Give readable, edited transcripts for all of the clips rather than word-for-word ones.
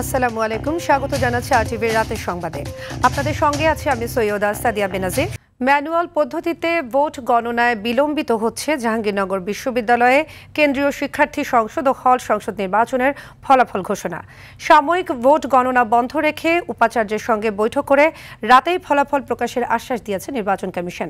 আসসালামু আলাইকুম, স্বাগত জানাচ্ছি আরটিভির রাতের সংবাদে। আপনাদের সঙ্গে আছি আমি সৈয়দা সাদিয়া বেনাজির। ম্যানুয়াল পদ্ধতিতে ভোট গণনায় বিলম্বিত হচ্ছে জাহাঙ্গীরনগর বিশ্ববিদ্যালয়ে কেন্দ্রীয় শিক্ষার্থী সংসদ ও হল সংসদ নির্বাচনের ফলাফল ঘোষণা। সাময়িক ভোট গণনা বন্ধ রেখে উপাচার্যের সঙ্গে বৈঠক করে রাতেই ফলাফল প্রকাশের আশ্বাস দিয়েছে নির্বাচন কমিশন।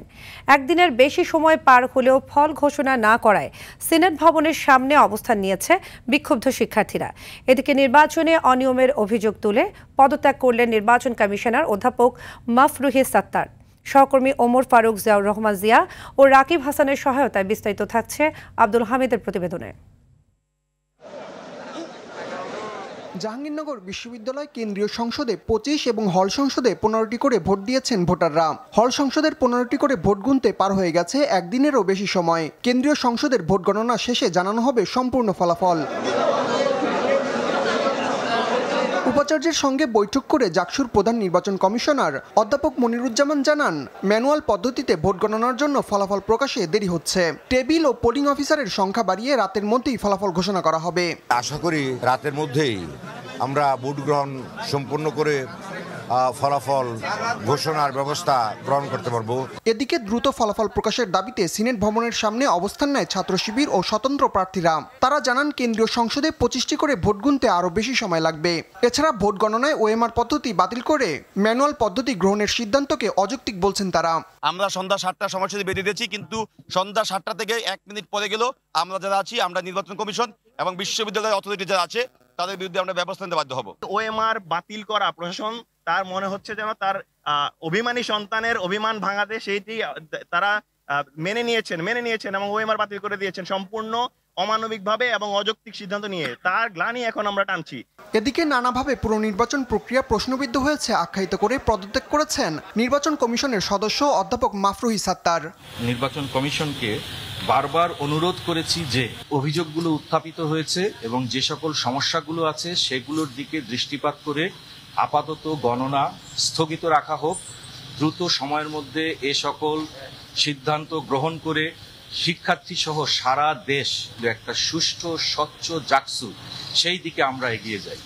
একদিনের বেশি সময় পার হলেও ফল ঘোষণা না করায় সিনেট ভবনের সামনে অবস্থান নিয়েছে বিক্ষুব্ধ শিক্ষার্থীরা। এদিকে নির্বাচনে অনিয়মের অভিযোগ তুলে পদত্যাগ করলেন নির্বাচন কমিশনার অধ্যাপক মাফরুহি সাত্তার। সহকর্মী ওমর ফারুক, জিয়াউর রহমান জিয়া ও রাকিব হাসানের সহায়তায় বিস্তারিত থাকছে আব্দুল হামিদের প্রতিবেদনে। জাহাঙ্গীরনগর বিশ্ববিদ্যালয় কেন্দ্রীয় সংসদে 25 এবং হল সংসদে 15টি করে ভোট দিয়েছেন ভোটাররা। হল সংসদের 15টি করে ভোট গুনতে পার হয়ে গেছে একদিনেরও বেশি সময়। কেন্দ্রীয় সংসদের ভোট গণনা শেষে জানানো হবে সম্পূর্ণ ফলাফল। উপাচার্যের সঙ্গে বৈঠক করে জাকসুর প্রধান নির্বাচন কমিশনার অধ্যাপক মনিরুজ্জামান জানান, ম্যানুয়াল পদ্ধতিতে ভোট গণনার জন্য ফলাফল প্রকাশে দেরি হচ্ছে। টেবিল ও পোলিং অফিসারের সংখ্যা বাড়িয়ে রাতের মধ্যেই ফলাফল ঘোষণা করা হবে। আশা করি রাতের মধ্যেই আমরা ভোট গ্রহণ সম্পূর্ণ করে ফলাফল ঘোষণার ব্যবস্থা গ্রহণ করতে পারবো। এদিকে দ্রুত ফলাফল প্রকাশের দাবিতে সিনেট ভবনের সামনে অবস্থান নেয় ছাত্র শিবির ও স্বতন্ত্র প্রার্থীরা। তারা জানান, কেন্দ্রীয় সংসদে 25টি করে ভোট গুনতে আরও বেশি সময় লাগবে। এছাড়া ভোট গণনায় ওএমআর পদ্ধতি বাতিল করে ম্যানুয়াল পদ্ধতি গ্রহণের সিদ্ধান্তকে অযৌক্তিক বলছেন তারা। আমরা সন্ধ্যা 7টার সময়সূচি বেঁধে দিয়েছি, কিন্তু সন্ধ্যা 7টা থেকে 1 মিনিট পরে গেল আমরা যারা আছি, আমরা নির্বাচন কমিশন এবং বিশ্ববিদ্যালয়ের অথরিটি যারা আছে তাদের বিরুদ্ধে আমরা ব্যবস্থা নিতে বাধ্য হব। ওএমআর বাতিল করা প্রশাসন তার মনে হচ্ছে যেন তার অভিমানী সন্তানের অভিমান ভাঙাতে সেইটি তারা মেনে নিয়েছেন এবং ওএমআর বাতিল করে দিয়েছেন সম্পূর্ণ অমানবিকভাবে এবং অযৌক্তিক সিদ্ধান্ত নিয়ে। তার গ্লানি এখন আমরা টানছি। এদিকে নানাভাবে পুরো নির্বাচন প্রক্রিয়া প্রশ্নবিদ্ধ হয়েছে আখ্যায়িত করে পদত্যাগ করেছেন নির্বাচন কমিশনের সদস্য অধ্যাপক মাফরুহি সাত্তার। নির্বাচন কমিশনকে বারবার অনুরোধ করেছি যে অভিযোগগুলো উত্থাপিত হয়েছে এবং যে সকল সমস্যাগুলো আছে সেগুলোর দিকে দৃষ্টিপাত করে আপাতত গণনা স্থগিত রাখা হোক। দ্রুত সময়ের মধ্যে এ সকল সিদ্ধান্ত গ্রহণ করে শিক্ষার্থী সহ সারা দেশ একটা সুষ্ঠু স্বচ্ছ জাকসু সেই দিকে আমরা এগিয়ে যাই,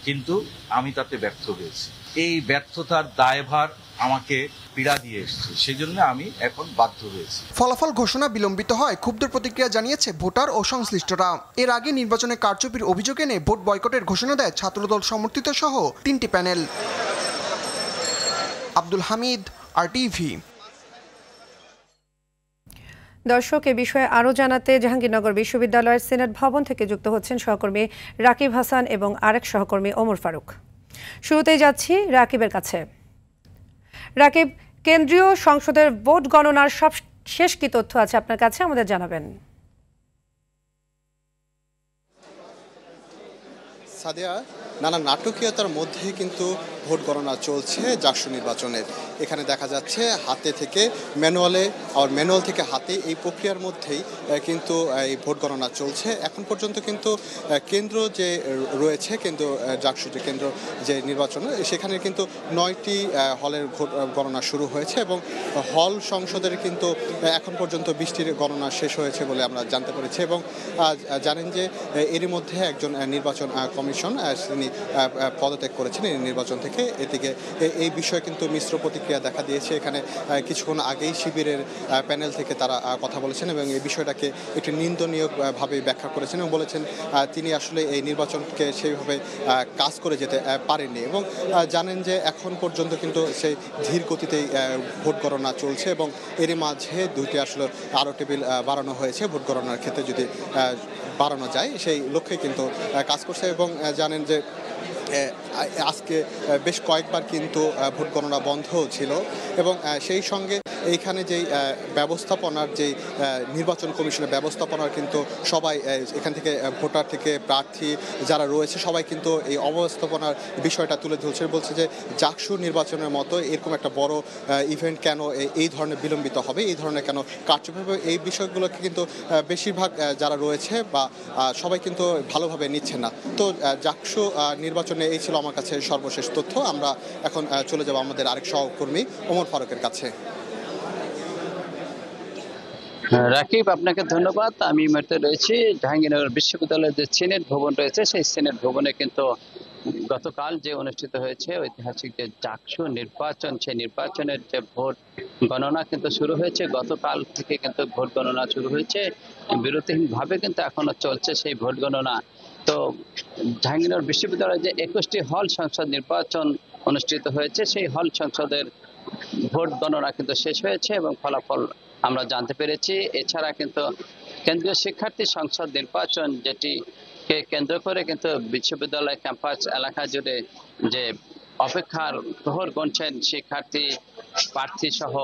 কিন্তু আমি তাতে ব্যর্থ হয়েছি। এই ব্যর্থতার দায়ভার আমাকে পীড়া দিয়ে এসেছে, সেই জন্য আমি এখন বাধ্য হয়েছি। ফলাফল ঘোষণা বিলম্বিত হয় ক্ষুব্ধ প্রতিক্রিয়া জানিয়েছে ভোটার ও সংশ্লিষ্টরা। এর আগে নির্বাচনে কারচুপির অভিযোগ এনে ভোট বয়কটের ঘোষণা দেয় ছাত্রদল সমর্থিত সহ 3টি প্যানেল। আব্দুল হামিদ, আরটিভি। দর্শক, এ বিষয়ে আরও জানাতে জাহাঙ্গীরনগর বিশ্ববিদ্যালয়ের সিনেট ভবন থেকে যুক্ত হচ্ছেন সহকর্মী রাকিব হাসান এবং আরেক সহকর্মী ওমর ফারুক। শুরুতেই যাচ্ছি রাকিবের কাছে। রাকিব, কেন্দ্রীয় সংসদের ভোট গণনার সব শেষ কি তথ্য আছে আপনার কাছে, আমাদের জানাবেন। সাদিয়া, নানা নাটকীয়তার মধ্যে কিন্তু ভোট গণনা চলছে জাকসু নির্বাচনের। এখানে দেখা যাচ্ছে হাতে থেকে ম্যানুয়ালে, আর ম্যানুয়াল থেকে হাতে, এই প্রক্রিয়ার মধ্যেই কিন্তু এই ভোট গণনা চলছে। এখন পর্যন্ত কিন্তু কেন্দ্র যে রয়েছে, কিন্তু জাকসু যে কেন্দ্র যে নির্বাচন, সেখানে কিন্তু 9টি হলের ভোট গণনা শুরু হয়েছে এবং হল সংসদের কিন্তু এখন পর্যন্ত 20টির গণনা শেষ হয়েছে বলে আমরা জানতে পেরেছি। এবং জানেন যে এরই মধ্যে একজন নির্বাচন কমিশন তিনি পদত্যাগ করেছেন এই নির্বাচন থেকে। এদিকে এই বিষয়ে কিন্তু মিশ্র প্রতিক্রিয়া দেখা দিয়েছে। এখানে কিছুক্ষণ আগেই শিবিরের প্যানেল থেকে তারা কথা বলেছেন এবং এই বিষয়টাকে একটি নিন্দনীয়ভাবে ব্যাখ্যা করেছেন এবং বলেছেন তিনি আসলে এই নির্বাচনকে সেইভাবে কাজ করে যেতে পারেননি। এবং জানেন যে এখন পর্যন্ত কিন্তু সেই ধীর গতিতেই ভোট গণনা চলছে এবং এরই মাঝে 2টি আসলে আরও টেবিল বাড়ানো হয়েছে ভোট গণনার ক্ষেত্রে, যদি বাড়ানো যায় সেই লক্ষ্যে কিন্তু কাজ করছে। এবং জানেন যে আজকে বেশ কয়েকবার কিন্তু ভোট গণনা বন্ধ ছিল এবং সেই সঙ্গে এইখানে যেই ব্যবস্থাপনার যেই নির্বাচন কমিশনের ব্যবস্থাপনার কিন্তু সবাই এখান থেকে ভোটার থেকে প্রার্থী যারা রয়েছে সবাই কিন্তু এই অব্যবস্থাপনার বিষয়টা তুলে ধরছে। বলছে যে জাকসু নির্বাচনের মতো এরকম একটা বড় ইভেন্ট কেন এই ধরনের বিলম্বিত হবে, এই ধরনের কেন কারচুপি হবে, এই বিষয়গুলোকে কিন্তু বেশিরভাগ যারা রয়েছে বা সবাই কিন্তু ভালোভাবে নিচ্ছে না। তো জাকসু নির্বাচনে এই ছিল আমার কাছে সর্বশেষ তথ্য। আমরা এখন চলে যাব আমাদের আরেক সহকর্মী ওমর ফারুকের কাছে। রাকিব, আপনাকে ধন্যবাদ। আমি এই মুহূর্তে রয়েছি জাহাঙ্গীরনগর বিশ্ববিদ্যালয়ের যে সিনেট ভবন রয়েছে, সেই সিনেট ভবনে কিন্তু গতকাল যে অনুষ্ঠিত হয়েছে ঐতিহাসিক যে জাকসু নির্বাচন, সেই নির্বাচনের যে ভোট গণনা কিন্তু শুরু হয়েছে। গতকাল থেকে কিন্তু ভোট গণনা শুরু হয়েছে, বিরতিহীনভাবে কিন্তু এখনো চলছে সেই ভোট গণনা। তো জাহাঙ্গীরনগর বিশ্ববিদ্যালয়ে যে 21টি হল সংসদ নির্বাচন অনুষ্ঠিত হয়েছে, সেই হল সংসদের ভোট গণনা কিন্তু শেষ হয়েছে এবং ফলাফল আমরা জানতে পেরেছি। এছাড়া কিন্তু কেন্দ্রীয় শিক্ষার্থী সংসদ নির্বাচন, যেটিকে কেন্দ্র করে কিন্তু বিশ্ববিদ্যালয় ক্যাম্পাস এলাকা জুড়ে যে অপেক্ষার প্রহর গুনছেন শিক্ষার্থী, প্রার্থী সহ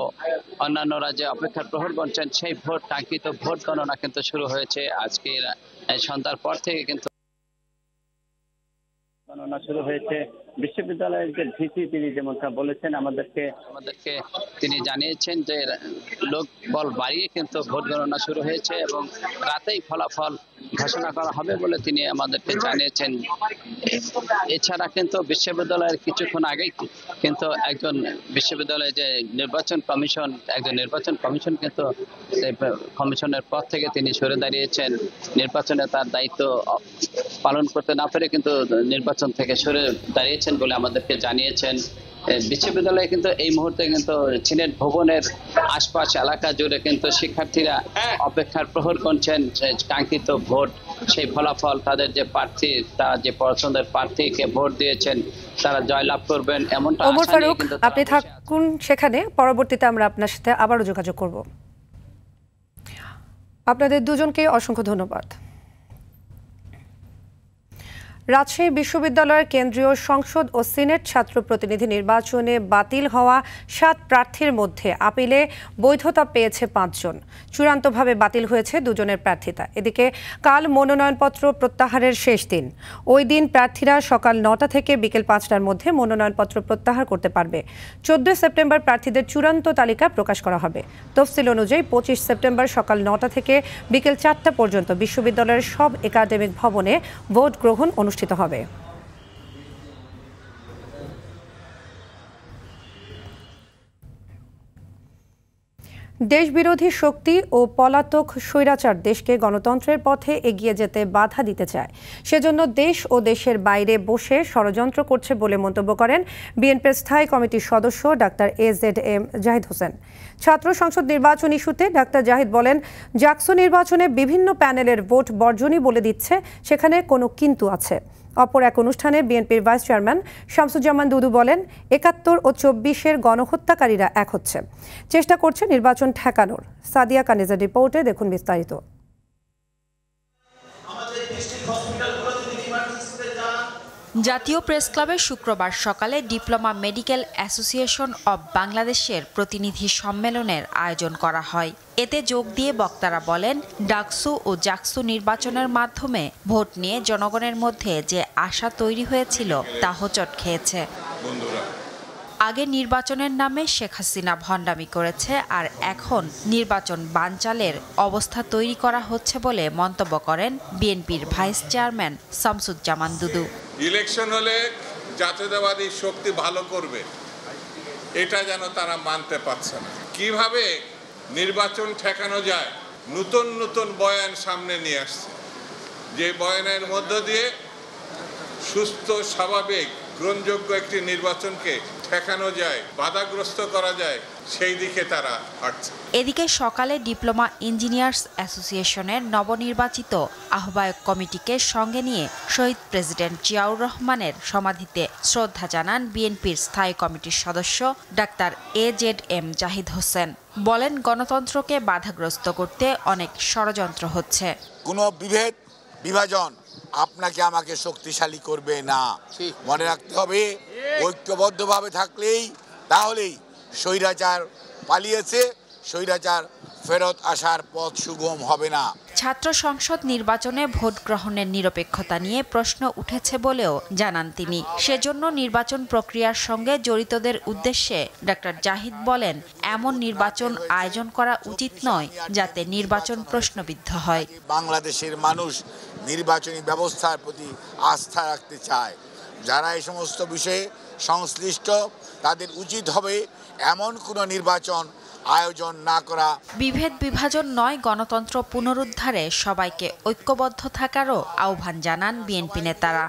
অন্যান্যরা যে অপেক্ষার প্রহর গুনছেন, সেই ভোট কাঙ্ক্ষিত ভোট গণনা কিন্তু শুরু হয়েছে আজকে সন্ধ্যার পর থেকে কিন্তু গণনা শুরু হয়েছে। বিশ্ববিদ্যালয়ের যে ভিসি তিনি যেমনটা বলেছেন আমাদেরকে তিনি জানিয়েছেন যে লোক বল বাড়িয়ে কিন্তু ভোট গণনা শুরু হয়েছে এবং রাতেই ফলাফল ঘোষণা করা হবে বলে তিনি আমাদেরকে জানিয়েছেন। এছাড়া কিন্তু বিশ্ববিদ্যালয়ের কিছুক্ষণ আগেই কিন্তু একজন বিশ্ববিদ্যালয়ের যে নির্বাচন কমিশন কিন্তু কমিশনের পদ থেকে তিনি সরে দাঁড়িয়েছেন। নির্বাচনে তার দায়িত্ব পালন করতে না পেরে কিন্তু নির্বাচন থেকে সরে দাঁড়িয়েছেন বলে আমাদেরকে জানিয়েছেন। বিশ্ববিদ্যালয়ে কিন্তু এই মুহূর্তে কিন্তু সিনেট ভবনের আশপাশ এলাকা জুড়ে কিন্তু শিক্ষার্থীরা অপেক্ষার প্রহর করছেন কাঙ্ক্ষিত ভোট, সেই ফলাফল, তাদের যে প্রার্থী, তারা যে পছন্দের প্রার্থীকে ভোট দিয়েছেন তারা জয়লাভ করবেন এমনটা ওমর ফারুক, আপনি থাকুন সেখানে, পরবর্তীতে আমরা আপনার সাথে আবারও যোগাযোগ করব। আপনাদের দুজনকে অসংখ্য ধন্যবাদ। রাজশাহী বিশ্ববিদ্যালয়ের কেন্দ্রীয় সংসদ ও সিনেট ছাত্র প্রতিনিধি নির্বাচনে বাতিল হওয়া 7 প্রার্থীর মধ্যে আপিলে বৈধতা পেয়েছে 5 জন। চূড়ান্তভাবে বাতিল হয়েছে 2 জনের প্রার্থিতা। এদিকে কাল মনোনয়নপত্র প্রত্যাহারের শেষ দিন। ওই দিন প্রার্থীরা সকাল 9টা থেকে বিকেল 5টার মধ্যে মনোনয়নপত্র প্রত্যাহার করতে পারবে। 14 সেপ্টেম্বর প্রার্থীদের চূড়ান্ত তালিকা প্রকাশ করা হবে। তফসিল অনুযায়ী 25 সেপ্টেম্বর সকাল 9টা থেকে বিকেল 4টা পর্যন্ত বিশ্ববিদ্যালয়ের সব একাডেমিক ভবনে ভোট গ্রহণ অনুষ্ঠিত হবে। দেশবিরোধী শক্তি ও পলাতক স্বৈরাচার দেশকে গণতন্ত্রের পথে এগিয়ে যেতে বাধা দিতে চায়। সেজন্য দেশ ও দেশের বাইরে বসে ষড়যন্ত্র করছে বলে মন্তব্য করেন বিএনপির স্থায়ী কমিটির সদস্য ডাক্তার AZM জাহিদ হোসেন। ছাত্র সংসদ নির্বাচন ইস্যুতে ডাক্তার জাহিদ বলেন, জাকসু নির্বাচনে বিভিন্ন প্যানেলের ভোট বর্জনই বলে দিচ্ছে, সেখানে কোনো কিন্তু আছে। অপর এক অনুষ্ঠানে বিএনপির ভাইস চেয়ারম্যান শামসুজ্জামান দুদু বলেন, 71 ও 24-এর গণহত্যাকারীরা এক হচ্ছে, চেষ্টা করছে নির্বাচন ঠেকানোর। সাদিয়া কানিজার রিপোর্টে দেখুন বিস্তারিত। জাতীয় প্রেস ক্লাবে শুক্রবার সকালে ডিপ্লোমা মেডিকেল অ্যাসোসিয়েশন অব বাংলাদেশের প্রতিনিধি সম্মেলনের আয়োজন করা হয়। এতে যোগ দিয়ে বক্তারা বলেন, ডাকসু ও জাকসু নির্বাচনের মাধ্যমে ভোট নিয়ে জনগণের মধ্যে যে আশা তৈরি হয়েছিল তা হোঁচট খেয়েছে। আগে নির্বাচনের নামে শেখ হাসিনা ভণ্ডামি করেছে, আর এখন নির্বাচন বানচালের অবস্থা তৈরি করা হচ্ছে বলে মন্তব্য করেন বিএনপির ভাইস চেয়ারম্যান শামসুজ্জামান দুদু। ইলেকশন হলে জাতীয়তাবাদী শক্তি ভালো করবে, এটা যেন তারা মানতে পারছে না। কিভাবে নির্বাচন ঠেকানো যায়, নতুন নতুন বয়ান সামনে নিয়ে আসছে, যে বয়ানের মধ্য দিয়ে সুস্থ, স্বাভাবিক, গ্রহণযোগ্য একটি নির্বাচনকে ঠেকানো যায়, বাধাগ্রস্ত করা যায়, সেই দিকে তারা হাঁটছে। এদিকে সকালে ডিপ্লোমা ইঞ্জিনিয়ার্স অ্যাসোসিয়েশনের নবনির্বাচিত আহ্বায়ক কমিটিকে সঙ্গে নিয়ে শহীদ প্রেসিডেন্ট জিয়াউর রহমানের সমাধিতে শ্রদ্ধা জানান বিএনপির স্থায়ী কমিটির সদস্য ডাক্তার AZM জাহিদ হোসেন। বলেন, গণতন্ত্রকে বাধাগ্রস্ত করতে অনেক ষড়যন্ত্র হচ্ছে। কোনো বিভাজন আপনাকে আমাকে শক্তিশালী করবে না, মনে রাখতে হবে ঐক্যবদ্ধভাবে থাকলেই, তাহলেই স্বৈরাচার পালিয়েছে, স্বৈরাচার ফেরত আসার পথ সুগম হবে না। ছাত্র সংসদ নির্বাচনে ভোট গ্রহণের নিরপেক্ষতা নিয়ে প্রশ্ন উঠেছে বলেও জানান তিনি। সেজন্য নির্বাচন প্রক্রিয়ার সঙ্গে জড়িতদের উদ্দেশ্যে ডাক্তার জাহিদ বলেন, এমন নির্বাচন আয়োজন করা উচিত নয় যাতে নির্বাচন প্রশ্নবিদ্ধ হয়। বাংলাদেশের মানুষ নির্বাচনী ব্যবস্থার প্রতি আস্থা রাখতে চায়। যারা এই সমস্ত বিষয়ে সংশ্লিষ্ট তাদের উচিত হবে এমন কোনো নির্বাচন আয়োজন না করা। বিভেদ বিভাজন নয়, গণতন্ত্র পুনরুদ্ধারে সবাইকে ঐক্যবদ্ধ থাকারও আহ্বান জানান বিএনপি নেতারা।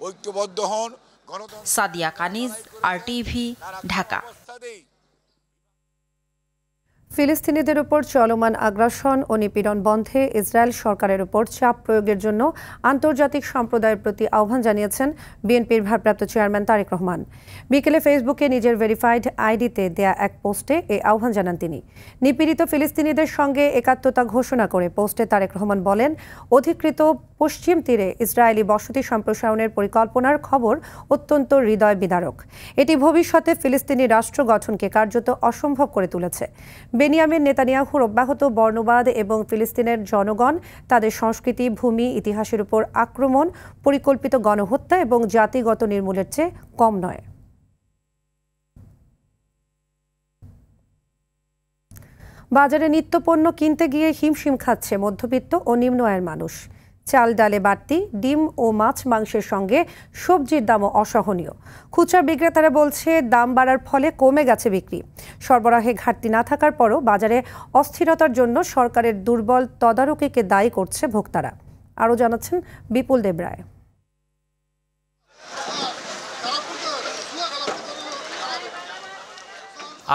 ঐক্যবদ্ধ হন, সাদিয়া কানিজ, RTV, ঢাকা। ফিলিস্তিনিদের উপর চলমান আগ্রাসন ও নিপীড়ন বন্ধে ইসরায়েল সরকারের উপর চাপ প্রয়োগের জন্য আন্তর্জাতিক সম্প্রদায়ের প্রতি আহ্বান জানিয়েছেন বিএনপির ভারপ্রাপ্ত চেয়ারম্যান তারেক রহমান। বিকেলে ফেসবুকে নিজের ভেরিফাইড আইডিতে দেয়া এক পোস্টে এই আহ্বান জানান তিনি। নিপীড়িত ফিলিস্তিনিদের সঙ্গে একাত্মতা ঘোষণা করে পোস্টে তারেক রহমান বলেন, অধিকৃত পশ্চিম তীরে ইসরায়েলি বসতি সম্প্রসারণের পরিকল্পনার খবর অত্যন্ত হৃদয় বিদারক। এটি ভবিষ্যতে ফিলিস্তিনি রাষ্ট্র গঠনকে কার্যত অসম্ভব করে তুলেছে। বেনিয়ামিন নেতানিয়াহুর অব্যাহত বর্ণবাদ এবং ফিলিস্তিনের জনগণ তাদের সংস্কৃতি, ভূমি, ইতিহাসের উপর আক্রমণ, পরিকল্পিত গণহত্যা এবং জাতিগত নির্মূলের চেয়ে কম নয়। বাজারে নিত্যপণ্য কিনতে গিয়ে হিমশিম খাচ্ছে মধ্যবিত্ত ও নিম্ন আয়ের মানুষ। চাল ডালে বাড়তি, ডিম ও মাছ মাংসের সঙ্গে সবজির দামও অসহনীয়। খুচরা বিক্রেতারা বলছে, দাম বাড়ার ফলে কমে গেছে বিক্রি। সরবরাহে ঘাটতি না থাকার পরও বাজারে অস্থিরতার জন্য সরকারের দুর্বল তদারকিকে দায়ী করছে ভোক্তারা। আরও জানাচ্ছেন বিপুল দেবরায়।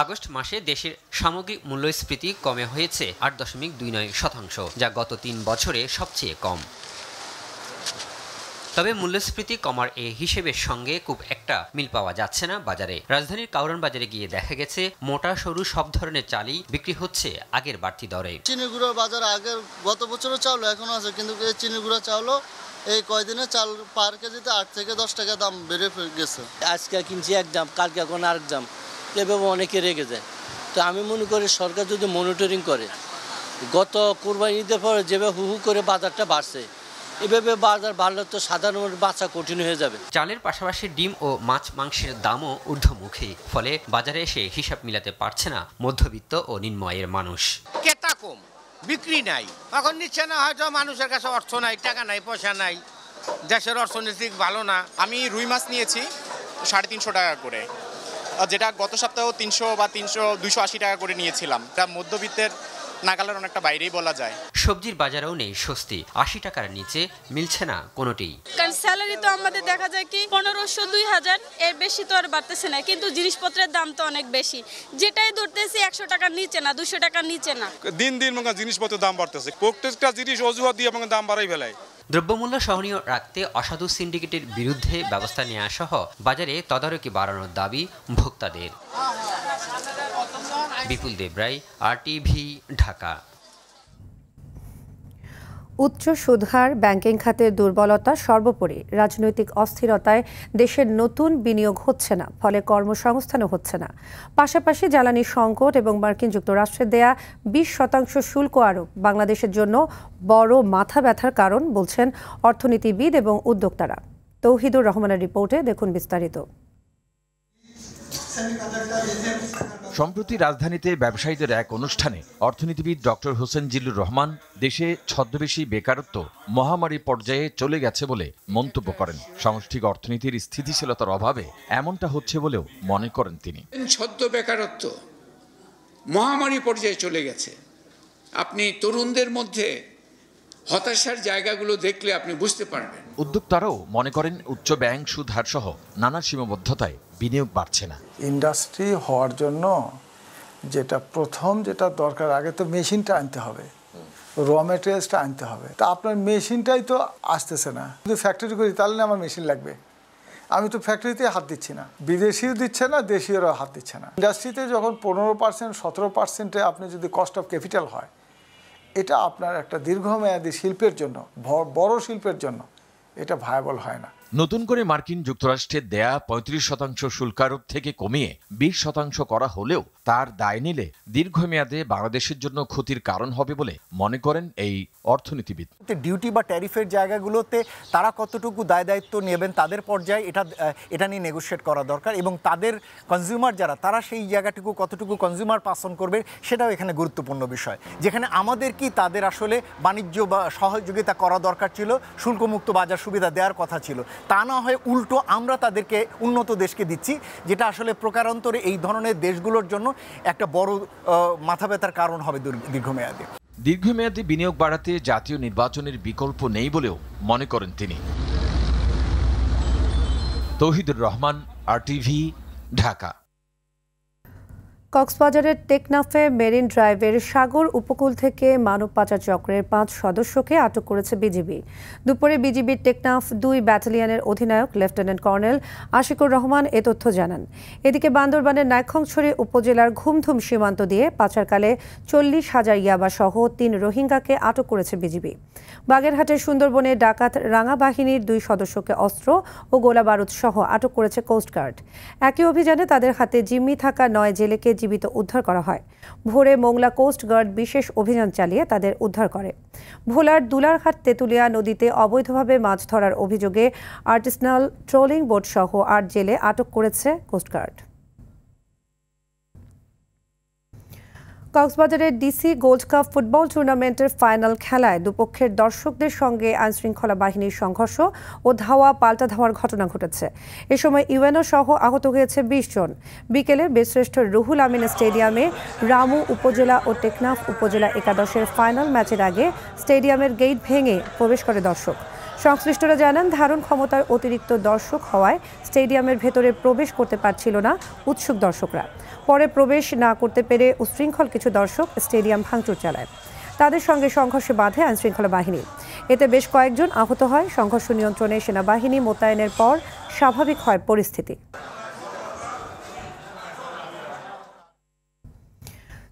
আগস্ট মাসে দেশের সামগ্রিক মূল্যস্ফীতি কমে হয়েছে 8.29%, যা গত 3 বছরে সবচেয়ে কম। তবে মূল্যস্ফীতি কমার এই হিসেবের সঙ্গে খুব একটা মিল পাওয়া যাচ্ছে না বাজারে। রাজধানীর কাউরান বাজারে গিয়ে দেখা গেছে মোটা সরু সব ধরনের চালই বিক্রি হচ্ছে আগের বাড়তি দরে। চিনি গুঁড়োর বাজার আগের গত বছরও চাউল এখনো আছে, কিন্তু এই চিনি গুঁড়ো চাউলও এই কয়দিনে চাল পার কেজিতে 8 থেকে 10 টাকা দাম বেড়ে গেছে। আজকে কিনছি এক দাম, কালকে এখন আরেক দাম, এভাবে অনেকে রেগে যায়। তো আমি মনে করি সরকার যদি মনিটরিং করে, গত কোরবানি ঈদের পরে যেভাবে হু করে বাজারটা বাড়ছে, এভাবে বাজার বাড়লে তো সাধারণ বাচ্চা কঠিন হয়ে যাবে। চালের পাশাপাশি ডিম ও মাছ মাংসের দামও ঊর্ধ্বমুখী, ফলে বাজারে এসে হিসাব মিলাতে পারছে না মধ্যবিত্ত ও নিম্ন আয়ের মানুষ। ক্রেতা কম, বিক্রি নাই, এখন নিচ্ছে না, হয়তো মানুষের কাছে অর্থ নাই, টাকা নাই, পয়সা নাই, দেশের অর্থনৈতিক ভালো না। আমি রুই মাছ নিয়েছি 350 টাকা করে, যেটা গত সপ্তাহে 300 বা 280 টাকা করে নিয়েছিলাম। এটা মধ্যবিত্তের নাগালের অনেকটা বাইরেই বলা যায়। সবজির বাজারেও নেই স্বস্তি, 80 টাকার নিচে মিলছে না কোনোটিই। কারণ স্যালারি তো আমাদের দেখা যায় কি 1500 2000, এর বেশি তো আর বাড়তেছে না, কিন্তু জিনিসপত্রের দাম তো অনেক বেশি। যেটাই ধরতেছি 100 টাকার নিচে না, 200 টাকার নিচে না। দিন দিন জিনিসপত্রের দাম বাড়তেছে, প্রত্যেকটা জিনিস অজুহাত দিয়ে দাম বাড়াই ফেলায়। দ্রব্যমূল্য সহনীয় রাখতে অসাধু সিন্ডিকেটের বিরুদ্ধে ব্যবস্থা নেওয়া সহ বাজারে তদারকি বাড়ানোর দাবি ভোক্তাদের। বিপুল দেবরায়, RTV, ঢাকা। উচ্চ সুদহার, ব্যাংকিং খাতের দুর্বলতা, সর্বোপরি রাজনৈতিক অস্থিরতায় দেশের নতুন বিনিয়োগ হচ্ছে না, ফলে কর্মসংস্থানও হচ্ছে না। পাশাপাশি জ্বালানি সংকট এবং মার্কিন যুক্তরাষ্ট্রের দেয়া 20% শুল্ক আরোপ বাংলাদেশের জন্য বড় মাথা ব্যথার কারণ বলছেন অর্থনীতিবিদ এবং উদ্যোক্তারা। তৌহিদুর রহমানের রিপোর্টে দেখুন বিস্তারিত। সম্প্রতি রাজধানীতে ব্যবসায়ীদের এক অনুষ্ঠানে অর্থনীতিবিদ ডক্টর হোসেন জিল্লুর রহমান দেশে ছদ্মবেশী বেকারত্ব মহামারী পর্যায়ে চলে গেছে বলে মন্তব্য করেন। সামষ্টিক অর্থনীতির স্থিতিশীলতার অভাবে এমনটা হচ্ছে বলেও মনে করেন তিনি। ছদ্ম বেকারত্ব মহামারী পর্যায়ে চলে গেছে। আপনি তরুণদের মধ্যে হতাশার জায়গাগুলো দেখলে আপনি বুঝতে পারবেন। উদ্যোক্তারাও মনে করেন উচ্চ ব্যাংক সুদ হার সহ নানা সীমাবদ্ধতায় বিনিয়োগ বাড়ছে না। ইন্ডাস্ট্রি হওয়ার জন্য যেটা দরকার, আগে তো মেশিনটা আনতে হবে, র মেটেরিয়ালসটা আনতে হবে। তা আপনার মেশিনটাই তো আসতেছে না। যদি ফ্যাক্টরি করি তাহলে না আমার মেশিন লাগবে। আমি তো ফ্যাক্টরিতে হাত দিচ্ছি না, বিদেশিও দিচ্ছে না, দেশীয়রাও হাত দিচ্ছে না। ইন্ডাস্ট্রিতে যখন 15% 17% আপনি যদি কস্ট অফ ক্যাপিটাল হয়, এটা আপনার একটা দীর্ঘমেয়াদী শিল্পের জন্য, বড় শিল্পের জন্য এটা ভায়াবল হয় না। নতুন করে মার্কিন যুক্তরাষ্ট্রের দেয়া 35% শুল্কারোপ থেকে কমিয়ে 20% করা হলেও তার দায় নিলে দীর্ঘমেয়াদে বাংলাদেশের জন্য ক্ষতির কারণ হবে বলে মনে করেন এই অর্থনীতিবিদ। ডিউটি বা ট্যারিফের জায়গাগুলোতে তারা কতটুকু দায় দায়িত্ব নেবেন তাদের পর্যায়ে এটা নিয়ে নেগোশিয়েট করা দরকার, এবং তাদের কনজিউমার যারা তারা সেই জায়গাটুকু কতটুকু কনজিউমার পাস অন করবে সেটাও এখানে গুরুত্বপূর্ণ বিষয়। যেখানে আমাদের কি তাদের আসলে বাণিজ্য বা সহযোগিতা করা দরকার ছিল, শুল্কমুক্ত বাজার সুবিধা দেওয়ার কথা ছিল, তা না হয়ে উল্টো আমরা তাদেরকে উন্নত দেশকে দিচ্ছি, যেটা আসলে প্রকারান্তরে এই ধরনের দেশগুলোর জন্য একটা বড় মাথা ব্যথার কারণ হবে দীর্ঘমেয়াদে। দীর্ঘমেয়াদী বিনিয়োগ বাড়াতে জাতীয় নির্বাচনের বিকল্প নেই বলেও মনে করেন তিনি। তৌহিদুর রহমান, RTV, ঢাকা। কক্সবাজারের টেকনাফে মেরিন ড্রাইভের সাগর উপকূল থেকে মানব পাচার চক্রের 5 সদস্যকে আটক করেছে বিজিবি। দুপুরে বিজিবির টেকনাফ 2 ব্যাটালিয়নের অধিনায়ক লেফটেন্যান্ট কর্নেল আশিকুর রহমান এ তথ্য জানান। এদিকে বান্দরবানের নাইক্ষ্যংছড়ি উপজেলার ঘুমধুম সীমান্ত দিয়ে পাচারকালে 40,000 ইয়াবা সহ 3 রোহিঙ্গাকে আটক করেছে বিজিবি। বাগেরহাটের সুন্দরবনে ডাকাত রাঙা বাহিনীর 2 সদস্যকে অস্ত্র ও গোলাবারুদ সহ আটক করেছে কোস্টগার্ড। একই অভিযানে তাদের হাতে জিম্মি থাকা 9 জেলেকে জীবিত উদ্ধার করা হয়। ভোরে মোংলা কোস্ট গার্ড বিশেষ অভিযান চালিয়ে তাদের উদ্ধার করে। ভোলার দুলারঘাট তেঁতুলিয়া নদীতে অবৈধভাবে মাছ ধরার অভিযোগে আর্টিসনাল ট্রোলিং বোট সহ 8 জেলে আটক করেছে কোস্টগার্ড। কক্সবাজারের ডিসি গোল্ড কাপ ফুটবল টুর্নামেন্টের ফাইনাল খেলায় দুপক্ষের দর্শকদের সঙ্গে আইনশৃঙ্খলা বাহিনীর সংঘর্ষ ও ধাওয়া পাল্টা ধাওয়ার ঘটনা ঘটেছে। এ সময় ইউএনও সহ আহত হয়েছে 20 জন। বিকেলে বীরশ্রেষ্ঠ রুহুল আমিন স্টেডিয়ামে রামু উপজেলা ও টেকনাফ উপজেলা একাদশের ফাইনাল ম্যাচের আগে স্টেডিয়ামের গেট ভেঙে প্রবেশ করে দর্শক। সংশ্লিষ্টরা জানান, ধারণ ক্ষমতার অতিরিক্ত দর্শক হওয়ায় স্টেডিয়ামের ভেতরে প্রবেশ করতে পারছিল না উৎসুক দর্শকরা। পরে প্রবেশ না করতে পেরে উশৃঙ্খল কিছু দর্শক স্টেডিয়াম ভাঙচুর চালায়। তাদের সঙ্গে সংঘর্ষে বাধে আইনশৃঙ্খলা বাহিনী। এতে বেশ কয়েকজন আহত হয়। সংঘর্ষ নিয়ন্ত্রণে সেনাবাহিনী মোতায়েনের পর স্বাভাবিক হয় পরিস্থিতি।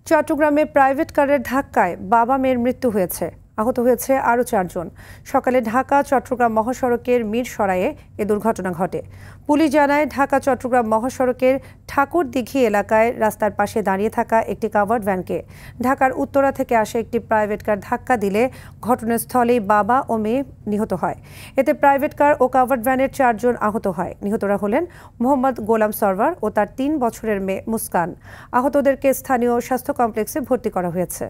চট্টগ্রামে প্রাইভেট কারের ধাক্কায় বাবা মেয়ের মৃত্যু হয়েছে, আহত হয়েছে আরও 4 জন। সকালে ঢাকা চট্টগ্রাম মহাসড়কের মিরসরাইয়ে এ দুর্ঘটনা ঘটে। পুলিশ জানায়, ঢাকা চট্টগ্রাম মহাসড়কের ঠাকুরদিঘি এলাকায় রাস্তার পাশে দাঁড়িয়ে থাকা একটি কাভার্ড ভ্যানকে ঢাকার উত্তরা থেকে আসে একটি প্রাইভেট কার ধাক্কা দিলে ঘটনাস্থলেই বাবা ও মেয়ে নিহত হয়। এতে প্রাইভেট কার ও কাভার্ড ভ্যানের 4 জন আহত হয়। নিহতরা হলেন মোহাম্মদ গোলাম সরওয়ার ও তার 3 বছরের মেয়ে মুস্কান। আহতদেরকে স্থানীয় স্বাস্থ্য কমপ্লেক্সে ভর্তি করা হয়েছে।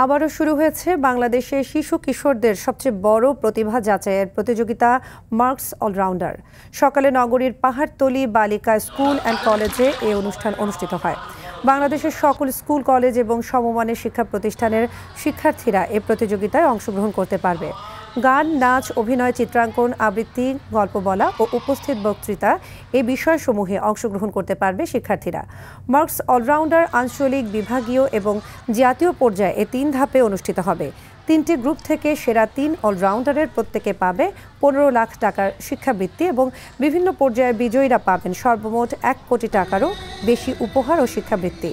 আবারও শুরু হয়েছে বাংলাদেশের শিশু কিশোরদের সবচেয়ে বড় প্রতিভা যাচাইয়ের প্রতিযোগিতা মার্কস অলরাউন্ডার। সকালে নগরীর পাহাড়তলী বালিকা স্কুল অ্যান্ড কলেজে এই অনুষ্ঠান অনুষ্ঠিত হয়। বাংলাদেশের সকল স্কুল, কলেজ এবং সমমানের শিক্ষা প্রতিষ্ঠানের শিক্ষার্থীরা এই প্রতিযোগিতায় অংশগ্রহণ করতে পারবে। গান, নাচ, অভিনয়, চিত্রাঙ্কন, আবৃত্তি, গল্প বলা ও উপস্থিত বক্তৃতা এই বিষয়সমূহে অংশগ্রহণ করতে পারবে শিক্ষার্থীরা। মার্কস অলরাউন্ডার আঞ্চলিক, বিভাগীয় এবং জাতীয় পর্যায়ে এই 3 ধাপে অনুষ্ঠিত হবে। 3টি গ্রুপ থেকে সেরা 3 অলরাউন্ডারের প্রত্যেকে পাবে 15 লাখ টাকার শিক্ষাবৃত্তি এবং বিভিন্ন পর্যায়ে বিজয়ীরা পাবেন সর্বমোট 1 কোটি টাকারও বেশি উপহার ও শিক্ষাবৃত্তি।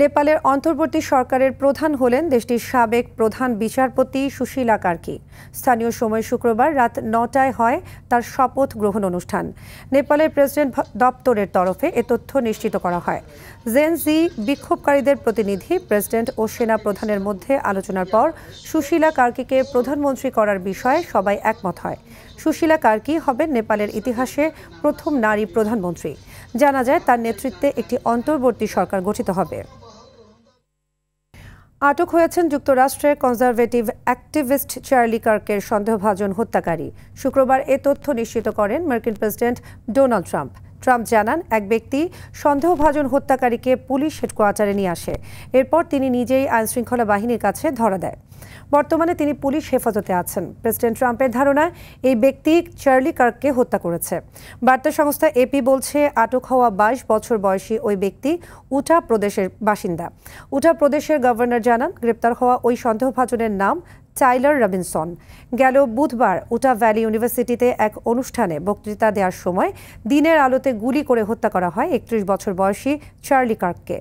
নেপালের অন্তর্বর্তী সরকারের প্রধান হলেন দেশটির সাবেক প্রধান বিচারপতি সুশীলা কার্কি। স্থানীয় সময় শুক্রবার রাত 9টায় হয় তার শপথ গ্রহণ অনুষ্ঠান। নেপালের প্রেসিডেন্ট দপ্তরের তরফে এ তথ্য নিশ্চিত করা হয়। জেন-জি বিক্ষোভকারীদের প্রতিনিধি, প্রেসিডেন্ট ও সেনা প্রধানের মধ্যে আলোচনার পর সুশীলা কার্কিকে প্রধানমন্ত্রী করার বিষয়ে সবাই একমত হয়। সুশীলা কার্কি হবেন নেপালের ইতিহাসে প্রথম নারী প্রধানমন্ত্রী। জানা যায়, তার নেতৃত্বে একটি অন্তর্বর্তী সরকার গঠিত হবে। আটক হয়েছেন যুক্তরাষ্ট্রের কনজারভেটিভ অ্যাক্টিভিস্ট চার্লি কার্কের সন্দেহভাজন হত্যাকারী। শুক্রবার এ তথ্য নিশ্চিত করেন মার্কিন প্রেসিডেন্ট ডোনাল্ড ট্রাম্প। ট্রাম্প জানান, এক ব্যক্তি সন্দেহভাজন হত্যাকারীকে পুলিশ হেডকোয়ার্টারে নিয়ে আসে। এরপর তিনি নিজেই আইনশৃঙ্খলা বাহিনীর কাছে ধরা দেয়। বর্তমানে তিনি পুলিশ হেফাজতে আছেন। প্রেসিডেন্ট ট্রাম্পের ধারণা, এই ব্যক্তি চার্লি কার্ককে হত্যা করেছে। বার্তা সংস্থা এপি বলছে, আটক হওয়া 22 বছর বয়সী ওই ব্যক্তি উটা প্রদেশের বাসিন্দা। উটা প্রদেশের গভর্নর জানান, গ্রেপ্তার হওয়া ওই সন্দেহভাজনের নাম টাইলার রবিনসন। গেল বুধবার উটা ভ্যালি ইউনিভার্সিটিতে এক অনুষ্ঠানে বক্তৃতা দেওয়ার সময় দিনের আলোতে গুলি করে হত্যা করা হয় 31 বছর বয়সী চার্লি কার্ককে।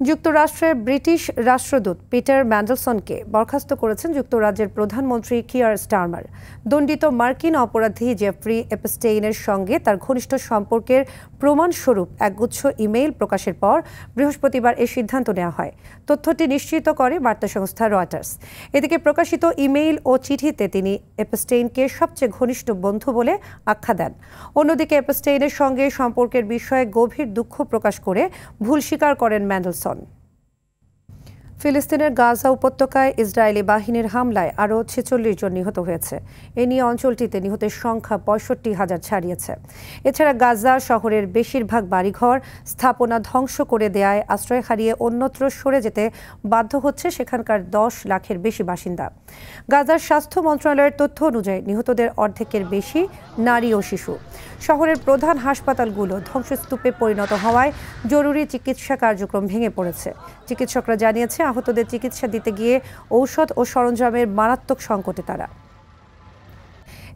যুক্তরাষ্ট্রের ব্রিটিশ রাষ্ট্রদূত পিটার ম্যান্ডেলসনকে বরখাস্ত করেছেন যুক্তরাজ্যের প্রধানমন্ত্রী কিয়ার স্টারমার। দণ্ডিত মার্কিন অপরাধী জেফ্রি এপস্টেইনের সঙ্গে তার ঘনিষ্ঠ সম্পর্কের প্রমাণস্বরূপ একগুচ্ছ ইমেইল প্রকাশের পর বৃহস্পতিবার এই সিদ্ধান্ত নেওয়া হয়। তথ্যটি নিশ্চিত করে বার্তা সংস্থা রয়টার্স। এদিকে প্রকাশিত ইমেইল ও চিঠিতে তিনি এপস্টেইনকে সবচেয়ে ঘনিষ্ঠ বন্ধু বলে আখ্যা দেন। অন্যদিকে এপস্টেইনের সঙ্গে সম্পর্কের বিষয়ে গভীর দুঃখ প্রকাশ করে ভুল স্বীকার করেন ম্যান্ডেলসন। ফিলিস্তিনের গাজা উপত্যকায় ইসরায়েলি বাহিনীর হামলায় আরও 46 জন নিহত হয়েছে। এ নিয়ে অঞ্চলটিতে নিহতের সংখ্যা 65,000 ছাড়িয়েছে। এছাড়া গাজা শহরের বেশিরভাগ বাড়িঘর স্থাপনা ধ্বংস করে দেয়ায় আশ্রয় হারিয়ে অন্যত্র সরে যেতে বাধ্য হচ্ছে সেখানকার 10 লাখের বেশি বাসিন্দা। গাজার স্বাস্থ্য মন্ত্রণালয়ের তথ্য অনুযায়ী নিহতদের অর্ধেকের বেশি নারী ও শিশু। শহরের প্রধান হাসপাতালগুলো ধ্বংসস্তূপে পরিণত হওয়ায় জরুরি চিকিৎসা কার্যক্রম ভেঙে পড়েছে। চিকিৎসকরা জানিয়েছে আহতদের চিকিৎসা দিতে গিয়ে ঔষধ ও সরঞ্জামের মারাত্মক সংকটে তারা।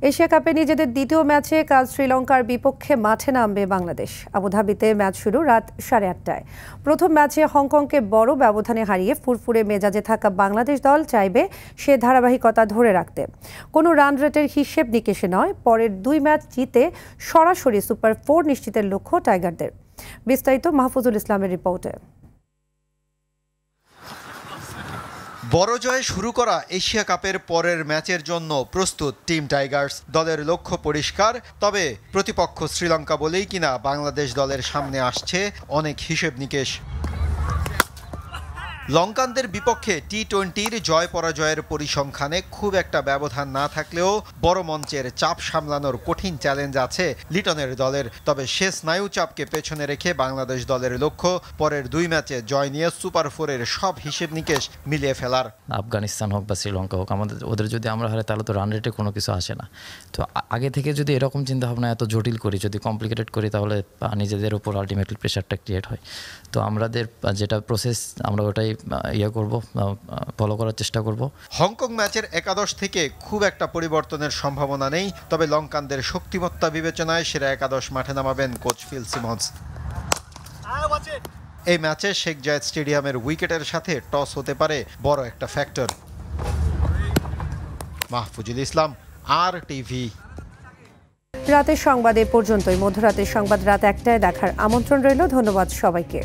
এশিয়া কাপে নিজেদের দ্বিতীয় ম্যাচে কাল শ্রীলঙ্কার বিপক্ষে মাঠে নামবে বাংলাদেশ। আবুধাবিতে ম্যাচ শুরু রাত 8:30টায়। প্রথম ম্যাচে হংকংকে বড় ব্যবধানে হারিয়ে ফুরফুরে মেজাজে থাকা বাংলাদেশ দল চাইবে সে ধারাবাহিকতা ধরে রাখতে। কোনো রান রেটের হিসেব নিকেশে নয়, পরের 2 ম্যাচ জিতে সরাসরি সুপার 4 নিশ্চিতের লক্ষ্য টাইগারদের। বিস্তারিত মাহফুজুল ইসলামের রিপোর্টে। বড় জয়ে শুরু করা এশিয়া কাপের পরের ম্যাচের জন্য প্রস্তুত টিম টাইগার্স। দলের লক্ষ্য পরিষ্কার, তবে প্রতিপক্ষ শ্রীলঙ্কা বলেই কিনা বাংলাদেশ দলের সামনে আসছে অনেক হিসেব নিকেশ। লঙ্কানদের বিপক্ষে টি-20-র জয় পরাজয়ের পরিসংখ্যানে খুব একটা ব্যবধান না থাকলেও বড় মঞ্চের চাপ সামলানোর কঠিন চ্যালেঞ্জ আছে লিটনের দলের। তবে শেষ স্নায়ু চাপকে পেছনে রেখে বাংলাদেশ দলের লক্ষ্য পরের 2 ম্যাচে জয় নিয়ে সুপার 4-এর সব হিসেব নিকেশ মিলিয়ে ফেলার। আফগানিস্তান হোক বা শ্রীলঙ্কা হোক, ওদের যদি আমরা হারে তাহলে তো রান রেটে কোনো কিছু আসে না। তো আগে থেকে যদি এরকম চিন্তাভাবনা এত জটিল করি, যদি কমপ্লিকেটেড করি, তাহলে নিজেদের উপর আলটিমেটলি প্রেশারটা ক্রিয়েট হয়। তো আমাদের যেটা প্রসেস আমরা ওটাই ফলো করার চেষ্টা করব। হংকং ম্যাচের একাদশ থেকে খুব একটা পরিবর্তনের সম্ভাবনা নেই, তবে লঙ্কানদের শক্তিমত্তা বিবেচনায় সেরা একাদশ মাঠে নামাবেন কোচ ফিল সিমন্স। এই ম্যাচে শেখ জায়েদ স্টেডিয়ামের উইকেটের সাথে টস হতে পারে বড় একটা ফ্যাক্টর। মাহফুজুল ইসলাম, RTV। রাতের সংবাদ এ পর্যন্তই। মধ্যরাতের সংবাদ রাত 1টায় দেখার আমন্ত্রণ রইল। ধন্যবাদ সবাইকে।